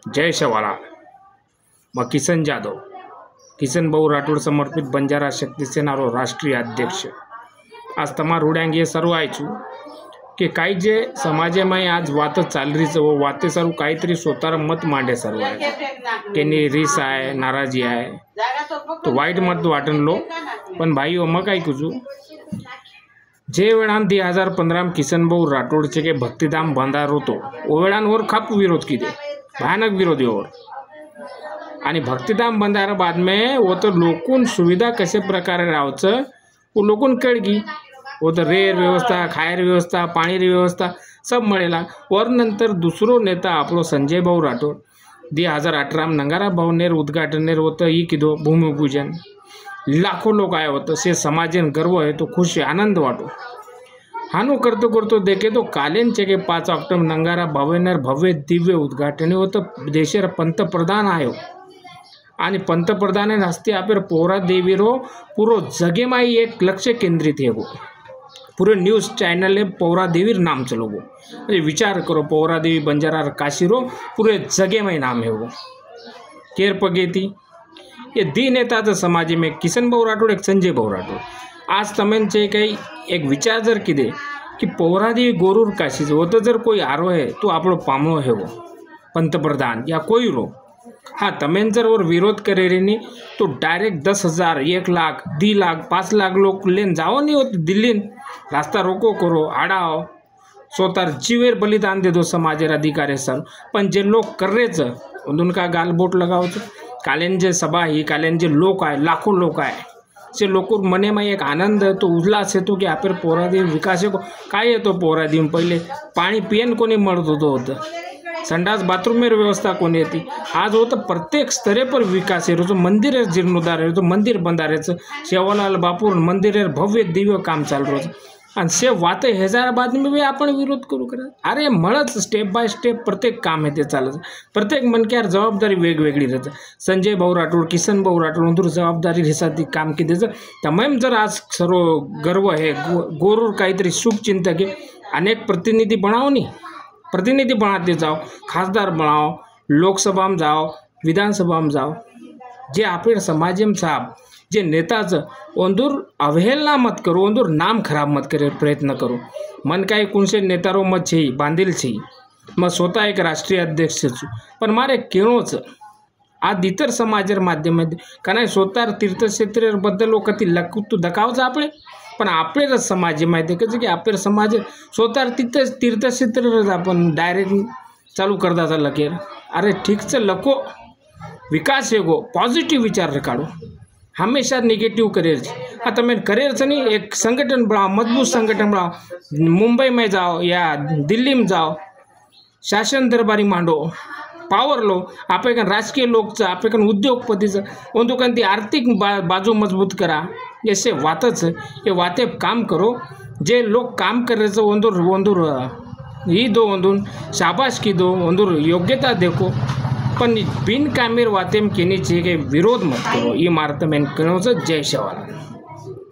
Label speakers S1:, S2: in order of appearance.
S1: जय शवाला। मग किसन जाधव, किसन भाऊ राठोड समर्पित बंजारा शक्ती सेनारो राष्ट्रीय अध्यक्ष। आज तमार उड्यांगे सर्व आयचू की काही जे समाजामध्ये आज वात चालरीच व वाते सर्व काहीतरी स्वतः मत मांडे सर्व आहे केनी रीस आहे नाराजी आहे तो वाईट मत वाटणलो पण भाई मग काय कुजू जे वेळान 2015 किसन भाऊ राठोडचे के भक्तिधाम बंदार होतो ओ वेळांवर खाप विरोध किदे भयानक विरोधी और आणि भक्तिधाम बंदार बाद में वो तो लोकून सुविधा कसे प्रकारे राहायचं वो लोकून कळगी वो तो रेर व्यवस्था खायर व्यवस्था पाणी व्यवस्था सब मिळेला और नंतर दुसरो नेता आपलो संजय भाऊ राठोड 2018 नंगारा भवनेर उद्घाटनेर होतं ही किदो भूमिपूजन लाखों लोग आए होतं से समाजन गर्व है तो खुशी आनंद वाटो हानो करतो करतो देखे तो कालेंचे के 5 ऑक्टोबर नंगारा भवनेर भव्य दिव्य उद्घाटन होतं देशेर पंतप्रधान आयो आणि पंतप्रधान हस्ते आपे पोहरा देवीरो पूरो जगेमाई एक लक्ष्य केंद्रित है वो पूरे न्यूज़ चैनल है पोहरा देवीर नाम चलो वो विचार करो पोहरा देवी बंजारा काशीरो पूरे जगेमाई नाम है वो केर पगेती ये दी नेता समाज में किसन भाऊ राठोड एक संजय भाऊ राठोड आज तमेंचे काही एक विचार जर किदे कि पोहरा देवी गोरूर काशी वो तो जर कोई आरो है तो आपलो पामो है वो पंतप्रधान या कोई रो हाँ तमें जर और विरोध करे रही तो डायरेक्ट 10,000 1 लाख 2 लाख 5 लाख लोग लेन जाओ नहीं होते दिल्ली रास्ता रोको करो आड़ाओ स्वतः जीवेर बलिदान दे दो समाजेर अधिकारी सर पण जे लोग कर रेच उनका गाल बोट लगाओ कालेन जे सभा ही कालेन जे लोक आहे लाखों लोक आहे से लोक मने में एक आनंद है तो उल्लास है तो कि आप पोहरादेवी विकास को काय येतो पोहरादेवी पहले पाणी पियन कोणी मळत होतं संडास बाथरूम में व्यवस्था कोणी येते आज हो तो प्रत्येक स्तरे पर विकास है जो मंदिर है जीर्णोद्धार है तो मंदिर बंधारायचं सेवालाल बापूर मंदिर है भव्य दिव्य काम चालू रोज आणि से वाते हैदराबाद में भी आपण विरोध करू करा अरे मळत स्टेप बाय स्टेप प्रत्येक काम है ते चालत प्रत्येक मनक्यार जबाबदारी वेगवेगळी रहते संजय भाऊ राठोड किसन भाऊ राठोड अंदर जबाबदारी हिसाबी काम की देचं तमाम जर आज सर्व गर्व है गोरूर काहीतरी शुभ चिंतक है अनेक प्रतिनिधि बनाओ नहीं प्रतिनिधि बनाते जाओ खासदार बनाओ लोकसभा में जाओ विधानसभा में जाओ जे आपले समाज में साहब जे नेताचं ओंदूर अवहेलना मत करो ओंदूर नाम खराब मत करे प्रयत्न करो मन काय कुणसे नेतारो मत छे बांधील छे मग स्वतः एक राष्ट्रीय अध्यक्ष छू पण मारे केळोच आज इतर समाजर माध्यम कारण स्वतः तीर्थक्षेत्राबद्दल कधी लकतू दकावचं आपले पण आपले समाज माहिती कसं की आपले समाज स्वतः तीर्थक्षेत्र आपण डायरेक्ट चालू करता चालला की अरे ठीकच लको विकास है गो पॉझिटिव्ह विचार काढो हमेशा निगेटिव करियर हाँ तमें करियर से नहीं एक संगठन बढ़ाओ मजबूत संगठन बढ़ाओ मुंबई में जाओ या दिल्ली में जाओ शासन दरबारी मांडो पावर लो आप राजकीय लोकचं आप उद्योगपतीचं ओंदुकान ती आर्थिक बाजू मजबूत करा ऐसे वातच ये वाते काम करो जे लोग काम करायचं ओंदूर ओंदूर ही दो ओंदून शाबाश की दो ओंदूर योग्यता देखो पण बिन कामेर वातेम केनी चाहिए विरोध मत करो ये मारत में जय शवाला।